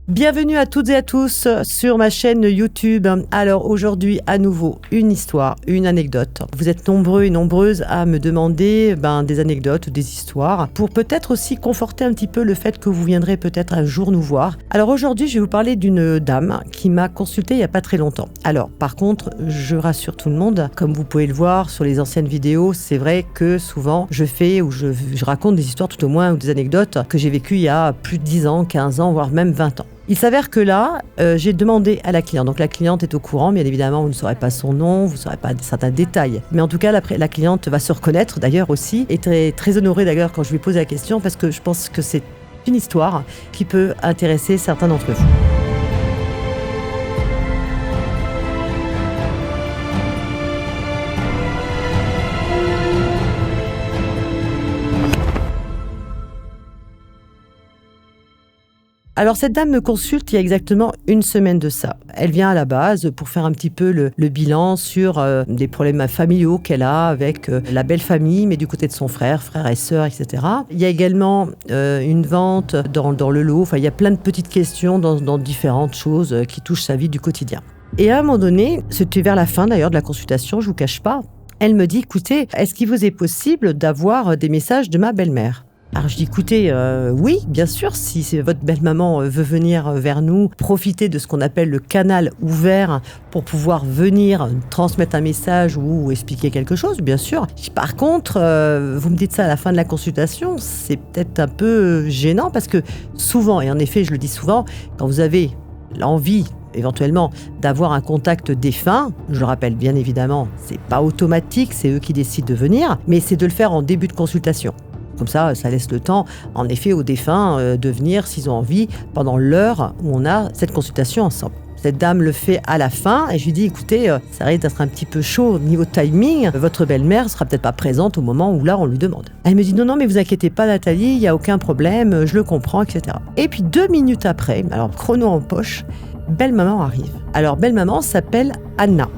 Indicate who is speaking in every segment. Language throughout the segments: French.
Speaker 1: Bienvenue à toutes et à tous sur ma chaîne YouTube. Alors aujourd'hui, à nouveau, une histoire, une anecdote. Vous êtes nombreux et nombreuses à me demander des anecdotes, des histoires, pour peut-être aussi conforter un petit peu le fait que vous viendrez peut-être un jour nous voir. Alors aujourd'hui, je vais vous parler d'une dame qui m'a consultée il n'y a pas très longtemps. Alors par contre, je rassure tout le monde, comme vous pouvez le voir sur les anciennes vidéos, c'est vrai que souvent je raconte des histoires tout au moins ou des anecdotes que j'ai vécues il y a plus de 10 ans, 15 ans, voire même 20 ans. Il s'avère que là, j'ai demandé à la cliente. Donc la cliente est au courant, bien évidemment, vous ne saurez pas son nom, vous ne saurez pas certains détails. Mais en tout cas, la cliente va se reconnaître d'ailleurs aussi, et très, très honorée d'ailleurs quand je lui pose la question, parce que je pense que c'est une histoire qui peut intéresser certains d'entre vous. Alors cette dame me consulte il y a exactement une semaine de ça. Elle vient à la base pour faire un petit peu le bilan sur des problèmes familiaux qu'elle a avec la belle famille, mais du côté de son frère et sœurs, etc. Il y a également une vente dans le lot. Enfin, il y a plein de petites questions dans différentes choses qui touchent sa vie du quotidien. Et à un moment donné, c'était vers la fin d'ailleurs de la consultation, je vous cache pas, elle me dit, écoutez, est-ce qu'il vous est possible d'avoir des messages de ma belle-mère ? Alors je dis, écoutez, oui, bien sûr, si votre belle-maman veut venir vers nous, profiter de ce qu'on appelle le canal ouvert pour pouvoir venir transmettre un message ou expliquer quelque chose, bien sûr. Par contre, vous me dites ça à la fin de la consultation, c'est peut-être un peu gênant parce que souvent, et en effet je le dis souvent, quand vous avez l'envie éventuellement d'avoir un contact défunt, je le rappelle bien évidemment, c'est pas automatique, c'est eux qui décident de venir, mais c'est de le faire en début de consultation. Comme ça laisse le temps, en effet, aux défunts de venir, s'ils ont envie, pendant l'heure où on a cette consultation ensemble. Cette dame le fait à la fin et je lui dis, écoutez, ça risque d'être un petit peu chaud au niveau timing. Votre belle-mère sera peut-être pas présente au moment où là, on lui demande. Elle me dit, non, mais vous inquiétez pas, Nathalie, il n'y a aucun problème, je le comprends, etc. Et puis 2 minutes après, alors chrono en poche, belle-maman arrive. Alors, belle-maman s'appelle Anna.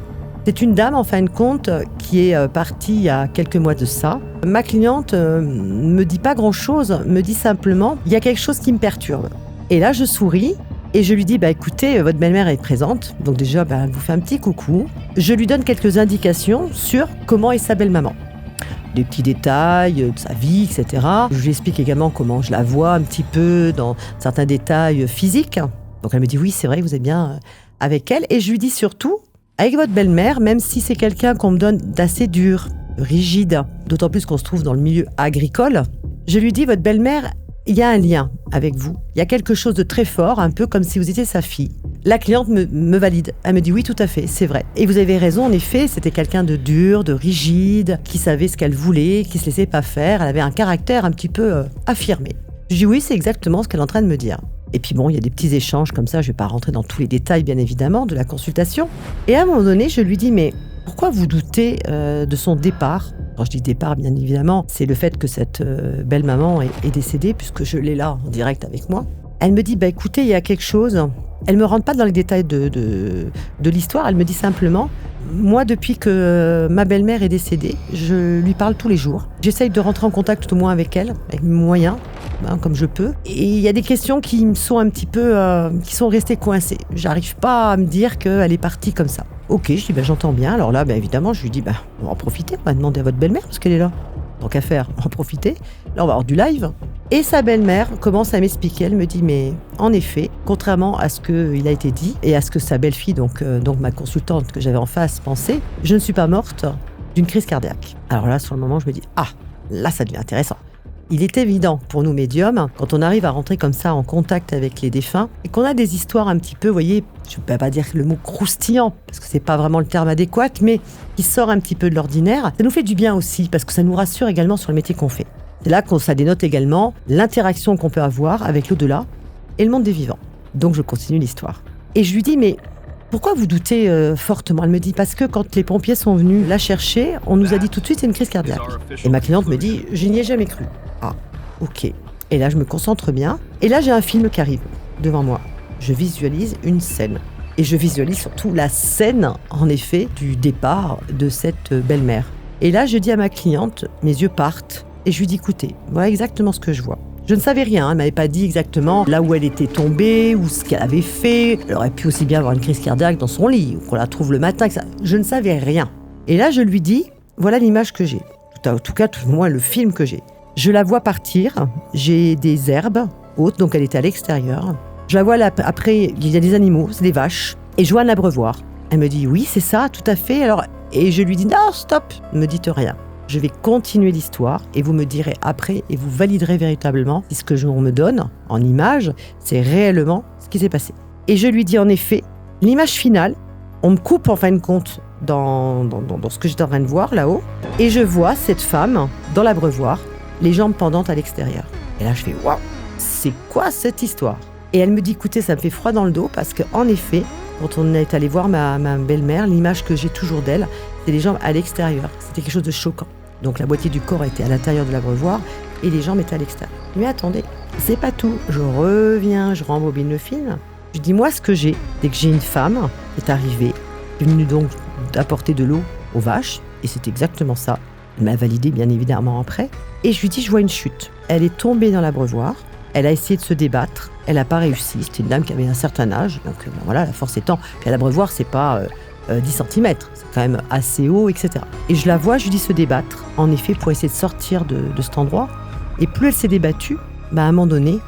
Speaker 1: C'est une dame, en fin de compte, qui est partie il y a quelques mois de ça. Ma cliente me dit pas grand-chose, me dit simplement, il y a quelque chose qui me perturbe. Et là, je souris et je lui dis, écoutez, votre belle-mère est présente. Donc déjà, elle vous fait un petit coucou. Je lui donne quelques indications sur comment est sa belle-maman. Des petits détails de sa vie, etc. Je lui explique également comment je la vois un petit peu dans certains détails physiques. Donc elle me dit, oui, c'est vrai que vous êtes bien avec elle. Et je lui dis surtout, avec votre belle-mère, même si c'est quelqu'un qu'on me donne d'assez dur, rigide, d'autant plus qu'on se trouve dans le milieu agricole, je lui dis, votre belle-mère, il y a un lien avec vous. Il y a quelque chose de très fort, un peu comme si vous étiez sa fille. La cliente me valide. Elle me dit, oui, tout à fait, c'est vrai. Et vous avez raison, en effet, c'était quelqu'un de dur, de rigide, qui savait ce qu'elle voulait, qui se laissait pas faire. Elle avait un caractère un petit peu affirmé. Je dis, oui, c'est exactement ce qu'elle est en train de me dire. Et puis bon, il y a des petits échanges comme ça, je ne vais pas rentrer dans tous les détails bien évidemment de la consultation. Et à un moment donné, je lui dis, mais pourquoi vous doutez de son départ ? Quand je dis départ, bien évidemment, c'est le fait que cette belle-maman est décédée, puisque je l'ai là en direct avec moi. Elle me dit, écoutez, il y a quelque chose. Elle ne me rentre pas dans les détails de l'histoire, elle me dit simplement, moi, depuis que ma belle-mère est décédée, je lui parle tous les jours. J'essaye de rentrer en contact tout au moins avec elle, avec mes moyens, comme je peux. Et il y a des questions qui me sont un petit peu, qui sont restées coincées. J'arrive pas à me dire qu'elle est partie comme ça. Ok, je dis, j'entends bien. Alors là, évidemment, je lui dis, on va en profiter, on va demander à votre belle-mère parce qu'elle est là. Donc à faire, on va en profiter. Là, on va avoir du live. Et sa belle-mère commence à m'expliquer. Elle me dit, mais en effet, contrairement à ce qu'il a été dit et à ce que sa belle-fille, donc ma consultante que j'avais en face, pensait, je ne suis pas morte d'une crise cardiaque. Alors là, sur le moment, je me dis, là, ça devient intéressant. Il est évident pour nous médiums, quand on arrive à rentrer comme ça en contact avec les défunts, et qu'on a des histoires un petit peu, vous voyez, je ne peux pas dire le mot croustillant, parce que c'est pas vraiment le terme adéquat, mais qui sort un petit peu de l'ordinaire, ça nous fait du bien aussi, parce que ça nous rassure également sur le métier qu'on fait. C'est là que ça dénote également l'interaction qu'on peut avoir avec l'au-delà et le monde des vivants. Donc je continue l'histoire. Et je lui dis, mais pourquoi vous doutez fortement ? Elle me dit, parce que quand les pompiers sont venus la chercher, on nous a dit tout de suite c'est une crise cardiaque. Et ma cliente me dit, je n'y ai jamais cru. Ah, ok. Et là je me concentre bien. Et là j'ai un film qui arrive devant moi. Je visualise une scène. Et je visualise surtout la scène, en effet, du départ de cette belle-mère. Et là je dis à ma cliente, mes yeux partent. Et je lui dis, écoutez, voilà exactement ce que je vois. Je ne savais rien, elle m'avait pas dit exactement là où elle était tombée ou ce qu'elle avait fait. Elle aurait pu aussi bien avoir une crise cardiaque dans son lit ou qu'on la trouve le matin. Je ne savais rien. Et là, je lui dis, voilà l'image que j'ai. En tout cas, tout le moins le film que j'ai. Je la vois partir, j'ai des herbes hautes, donc elle était à l'extérieur. Je la vois là, après, il y a des animaux, c'est des vaches, et je vois un abreuvoir. Elle me dit, oui, c'est ça, tout à fait. Alors, et je lui dis, non, stop, ne me dites rien. Je vais continuer l'histoire et vous me direz après et vous validerez véritablement si ce que on me donne en image, c'est réellement ce qui s'est passé. Et je lui dis en effet, l'image finale, on me coupe en fin de compte dans ce que j'étais en train de voir là-haut, et je vois cette femme dans l'abreuvoir, les jambes pendantes à l'extérieur. Et là je fais, waouh, c'est quoi cette histoire? Et elle me dit, écoutez, ça me fait froid dans le dos parce qu'en effet, quand on est allé voir ma belle-mère, l'image que j'ai toujours d'elle, c'est les jambes à l'extérieur. C'était quelque chose de choquant. Donc la moitié du corps était à l'intérieur de l'abreuvoir et les jambes étaient à l'extérieur. Mais attendez, c'est pas tout. Je reviens, je rembobine le film. Je dis, moi, ce que j'ai, c'est que j'ai une femme qui est arrivée, venue donc apporter de l'eau aux vaches, et c'est exactement ça. Elle m'a validé, bien évidemment, après. Et je lui dis, je vois une chute. Elle est tombée dans l'abreuvoir, elle a essayé de se débattre, elle n'a pas réussi. C'était une dame qui avait un certain âge, donc voilà, la force étant. Puis à l'abreuvoir, c'est pas 10 cm, c'est quand même assez haut, etc. Et je la vois, je lui dis se débattre, en effet, pour essayer de sortir de cet endroit. Et plus elle s'est débattue, à un moment donné,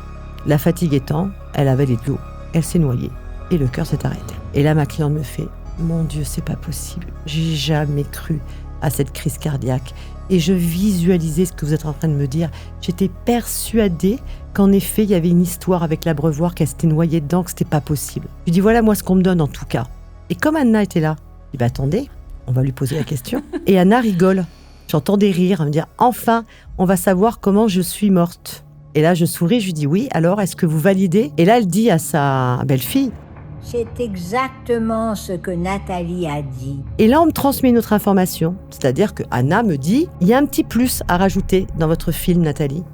Speaker 1: la fatigue étant, elle avalait de l'eau, elle s'est noyée, et le cœur s'est arrêté. Et là, ma cliente me fait, mon Dieu, c'est pas possible, j'ai jamais cru à cette crise cardiaque. Et je visualisais ce que vous êtes en train de me dire. J'étais persuadée qu'en effet, il y avait une histoire avec l'abreuvoir, qu'elle s'était noyée dedans, que c'était pas possible. Je dis, voilà moi ce qu'on me donne en tout cas. Et comme Anna était là, je dis, attendez, on va lui poser la question. Et Anna rigole. J'entends des rires, elle me dire, enfin, on va savoir comment je suis morte. Et là, je souris, je lui dis, oui, alors est-ce que vous validez? Et là, elle dit à sa belle-fille,
Speaker 2: c'est exactement ce que Nathalie a dit.
Speaker 1: Et là, on me transmet une autre information. C'est-à-dire que Anna me dit, il y a un petit plus à rajouter dans votre film, Nathalie.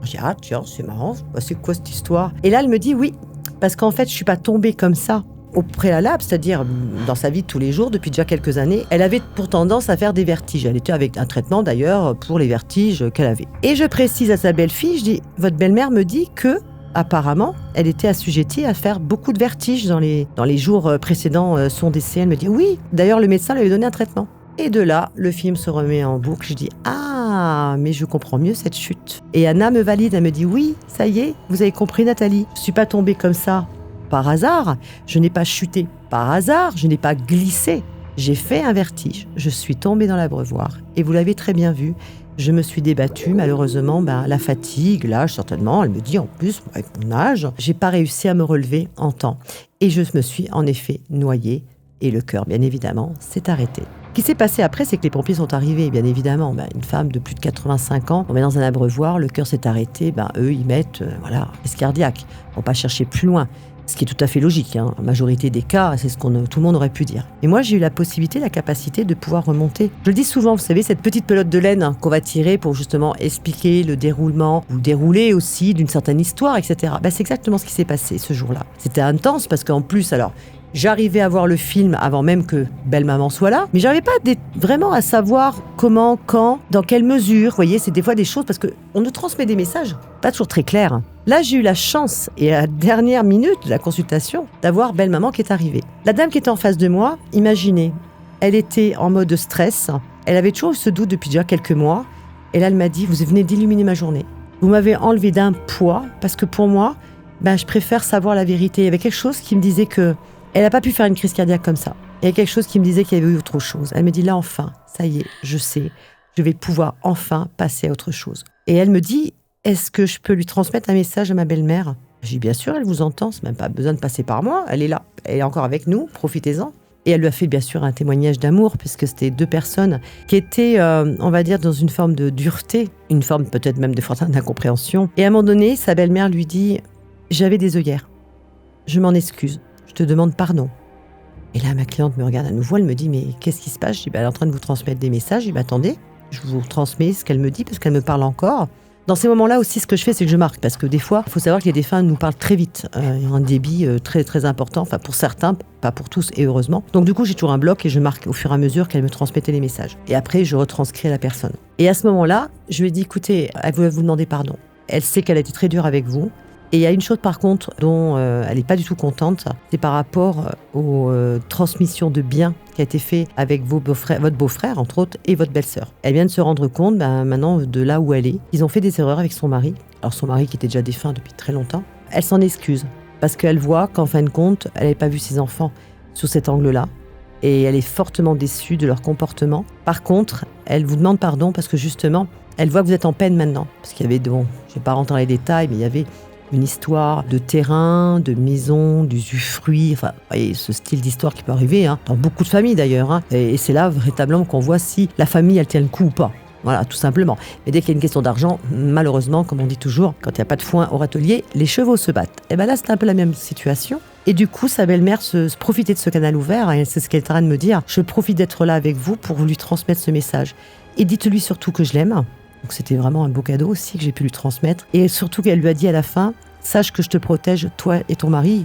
Speaker 1: Je dis, ah tiens, c'est marrant, c'est quoi cette histoire? Et là, elle me dit, oui, parce qu'en fait, je suis pas tombée comme ça au préalable, c'est-à-dire dans sa vie de tous les jours, depuis déjà quelques années. Elle avait pour tendance à faire des vertiges. Elle était avec un traitement d'ailleurs pour les vertiges qu'elle avait. Et je précise à sa belle-fille, je dis, votre belle-mère me dit que apparemment, elle était assujettie à faire beaucoup de vertiges dans les jours précédant son décès. Elle me dit oui, d'ailleurs le médecin lui avait donné un traitement. Et de là, le film se remet en boucle. Je dis ah, mais je comprends mieux cette chute. Et Anna me valide, elle me dit oui, ça y est, vous avez compris Nathalie. Je ne suis pas tombée comme ça par hasard, je n'ai pas chuté par hasard, je n'ai pas glissé. J'ai fait un vertige, je suis tombée dans l'abreuvoir. Et vous l'avez très bien vu, je me suis débattue, malheureusement, la fatigue, l'âge certainement, elle me dit en plus, avec mon âge, j'ai pas réussi à me relever en temps. Et je me suis en effet noyée, et le cœur, bien évidemment, s'est arrêté. Ce qui s'est passé après, c'est que les pompiers sont arrivés, bien évidemment. Une femme de plus de 85 ans, on met dans un abreuvoir, le cœur s'est arrêté, eux, ils mettent, crise cardiaque. On va pas chercher plus loin. Ce qui est tout à fait logique, La majorité des cas, c'est ce que tout le monde aurait pu dire. Et moi, j'ai eu la possibilité, la capacité de pouvoir remonter. Je le dis souvent, vous savez, cette petite pelote de laine qu'on va tirer pour justement expliquer le déroulement, ou dérouler aussi d'une certaine histoire, etc. C'est exactement ce qui s'est passé ce jour-là. C'était intense parce qu'en plus, j'arrivais à voir le film avant même que Belle Maman soit là, mais j'arrivais pas vraiment à savoir comment, quand, dans quelle mesure. Vous voyez, c'est des fois des choses parce qu'on nous transmet des messages pas toujours très clairs. Là, j'ai eu la chance, et à la dernière minute de la consultation, d'avoir Belle Maman qui est arrivée. La dame qui était en face de moi, imaginez, elle était en mode stress, elle avait toujours eu ce doute depuis déjà quelques mois, et là, elle m'a dit, vous venez d'illuminer ma journée. Vous m'avez enlevé d'un poids, parce que pour moi, je préfère savoir la vérité. Il y avait quelque chose qui me disait que elle n'a pas pu faire une crise cardiaque comme ça. Il y a quelque chose qui me disait qu'il y avait eu autre chose. Elle me dit, là, enfin, ça y est, je sais, je vais pouvoir enfin passer à autre chose. Et elle me dit, est-ce que je peux lui transmettre un message à ma belle-mère? J'ai dit, bien sûr, elle vous entend, c'est même pas besoin de passer par moi, elle est là, elle est encore avec nous, profitez-en. Et elle lui a fait bien sûr un témoignage d'amour, puisque c'était deux personnes qui étaient, on va dire, dans une forme de dureté, une forme peut-être même de forte incompréhension. Et à un moment donné, sa belle-mère lui dit, j'avais des œillères, je m'en excuse, je te demande pardon. Et là, ma cliente me regarde à nouveau, elle me dit, mais qu'est-ce qui se passe? Je dis, elle est en train de vous transmettre des messages. Je dis, attendez, je vous transmets ce qu'elle me dit, parce qu'elle me parle encore. Dans ces moments-là aussi, ce que je fais, c'est que je marque, parce que des fois, il faut savoir que les défunts nous parlent très vite. Il y a un débit très, très important, enfin pour certains, pas pour tous, et heureusement. Donc du coup, j'ai toujours un bloc et je marque au fur et à mesure qu'elle me transmettait les messages. Et après, je retranscris à la personne. Et à ce moment-là, je lui ai dit, écoutez, elle voulait vous demander pardon. Elle sait qu'elle a été très dure avec vous. Et il y a une chose par contre dont elle n'est pas du tout contente, c'est par rapport aux transmissions de biens qui a été fait avec votre beau-frère, entre autres, et votre belle-sœur. Elle vient de se rendre compte, maintenant, de là où elle est. Ils ont fait des erreurs avec son mari. Alors son mari qui était déjà défunt depuis très longtemps. Elle s'en excuse parce qu'elle voit qu'en fin de compte, elle n'avait pas vu ses enfants sous cet angle-là. Et elle est fortement déçue de leur comportement. Par contre, elle vous demande pardon parce que justement, elle voit que vous êtes en peine maintenant. Parce qu'il y avait, bon, je ne vais pas rentrer dans les détails, mais il y avait une histoire de terrain, de maison, d'usufruit, enfin, vous voyez, ce style d'histoire qui peut arriver, dans beaucoup de familles d'ailleurs. Et c'est là véritablement qu'on voit si la famille, elle tient le coup ou pas. Voilà, tout simplement. Et dès qu'il y a une question d'argent, malheureusement, comme on dit toujours, quand il n'y a pas de foin au râtelier, les chevaux se battent. Et bien là, c'est un peu la même situation. Et du coup, sa belle-mère se profitait de ce canal ouvert, et c'est ce qu'elle est en train de me dire. Je profite d'être là avec vous pour lui transmettre ce message. Et dites-lui surtout que je l'aime. Donc c'était vraiment un beau cadeau aussi que j'ai pu lui transmettre. Et surtout qu'elle lui a dit à la fin, sache que je te protège, toi et ton mari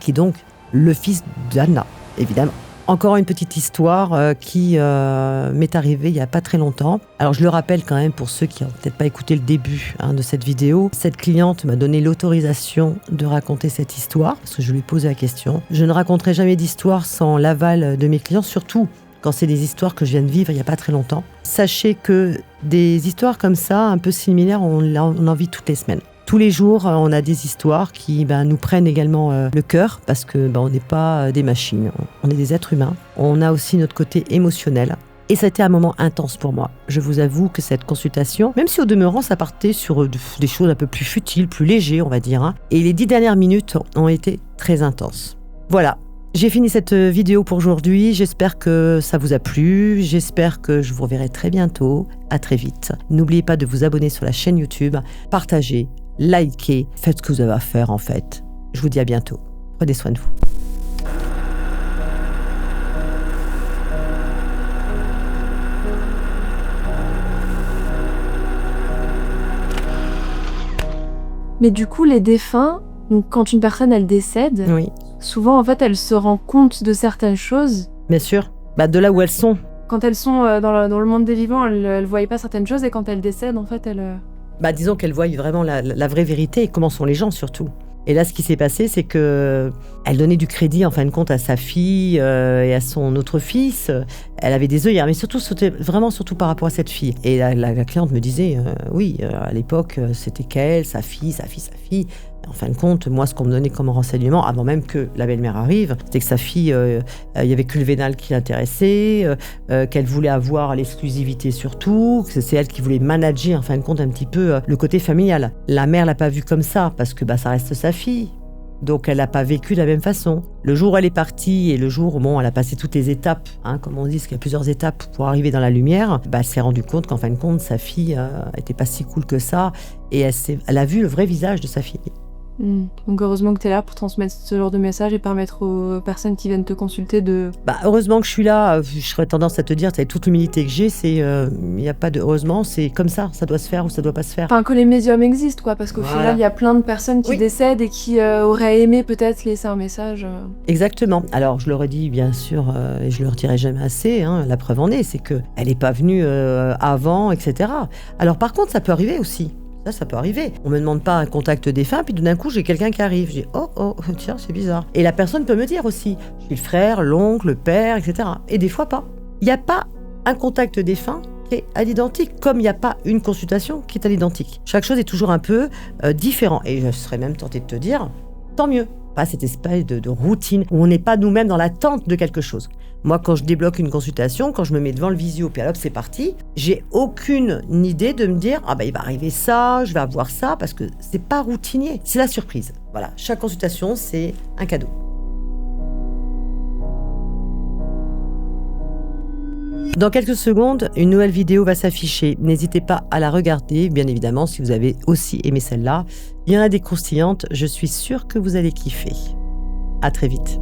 Speaker 1: qui est donc le fils d'Anna, évidemment. Encore une petite histoire qui m'est arrivée il n'y a pas très longtemps. Alors je le rappelle quand même pour ceux qui n'ont peut-être pas écouté le début de cette vidéo. Cette cliente m'a donné l'autorisation de raconter cette histoire, parce que je lui ai posé la question. Je ne raconterai jamais d'histoire sans l'aval de mes clients, surtout quand c'est des histoires que je viens de vivre il n'y a pas très longtemps. Sachez que des histoires comme ça, un peu similaires, on en vit toutes les semaines. Tous les jours, on a des histoires qui nous prennent également le cœur, parce que on n'est pas des machines, on est des êtres humains. On a aussi notre côté émotionnel. Et ça a été un moment intense pour moi. Je vous avoue que cette consultation, même si au demeurant, ça partait sur des choses un peu plus futiles, plus légers, on va dire. Et les 10 dernières minutes ont été très intenses. Voilà. J'ai fini cette vidéo pour aujourd'hui, j'espère que ça vous a plu, j'espère que je vous reverrai très bientôt, à très vite. N'oubliez pas de vous abonner sur la chaîne YouTube, partagez, likez, faites ce que vous avez à faire en fait. Je vous dis à bientôt, prenez soin de vous.
Speaker 3: Mais du coup, les défunts, donc quand une personne elle décède,
Speaker 1: Oui.
Speaker 3: Souvent, en fait, elle se rend compte de certaines choses.
Speaker 1: Bien sûr, de là où elles sont.
Speaker 3: Quand elles sont dans le monde des vivants, elles ne voyaient pas certaines choses, et quand elles décèdent, en fait, elles...
Speaker 1: Disons qu'elles voient vraiment la vraie vérité et comment sont les gens surtout. Et là, ce qui s'est passé, c'est que elle donnait du crédit, en fin de compte, à sa fille et à son autre fils. Elle avait des œillères, mais surtout par rapport à cette fille. Et la cliente me disait, oui, à l'époque, c'était qu'elle, sa fille. En fin de compte, moi, ce qu'on me donnait comme renseignement, avant même que la belle-mère arrive, c'était que sa fille, il y avait que le vénal qui l'intéressait, qu'elle voulait avoir l'exclusivité surtout, que c'est elle qui voulait manager, en fin de compte, un petit peu le côté familial. La mère l'a pas vu comme ça, parce que ça reste sa fille. Donc elle n'a pas vécu de la même façon. Le jour où elle est partie et le jour où elle a passé toutes les étapes, comme on dit, parce qu'il y a plusieurs étapes pour arriver dans la lumière, elle s'est rendue compte qu'en fin de compte, sa fille était pas si cool que ça, et elle a vu le vrai visage de sa fille.
Speaker 3: Donc heureusement que tu es là pour transmettre ce genre de message et permettre aux personnes qui viennent te consulter de...
Speaker 1: Heureusement que je suis là, je serais tendance à te dire, avec toute l'humilité que j'ai, il n'y a pas de heureusement, c'est comme ça doit se faire ou ça doit pas se faire.
Speaker 3: Enfin, que les médiums existent, quoi, parce qu'au final, il y a plein de personnes qui décèdent et qui auraient aimé peut-être laisser un message. Exactement.
Speaker 1: Alors, je leur ai dit, bien sûr, et je le redirai jamais assez, la preuve en est, c'est qu'elle n'est pas venue avant, etc. Alors, par contre, ça peut arriver aussi. Ça peut arriver. On me demande pas un contact défunt, puis d'un coup, j'ai quelqu'un qui arrive. Je dis, oh, tiens, c'est bizarre. Et la personne peut me dire aussi, je suis le frère, l'oncle, le père, etc. Et des fois pas. Il n'y a pas un contact défunt qui est à l'identique, comme il n'y a pas une consultation qui est à l'identique. Chaque chose est toujours un peu différent. Et je serais même tentée de te dire, tant mieux. Pas cette espèce de routine où on n'est pas nous-mêmes dans l'attente de quelque chose. Moi, quand je débloque une consultation, quand je me mets devant le visio, puis hop, c'est parti, j'ai aucune idée de me dire il va arriver ça, je vais avoir ça, parce que c'est pas routinier, c'est la surprise. Voilà, chaque consultation, c'est un cadeau. Dans quelques secondes, une nouvelle vidéo va s'afficher. N'hésitez pas à la regarder, bien évidemment, si vous avez aussi aimé celle-là. Il y en a des croustillantes, je suis sûre que vous allez kiffer. À très vite.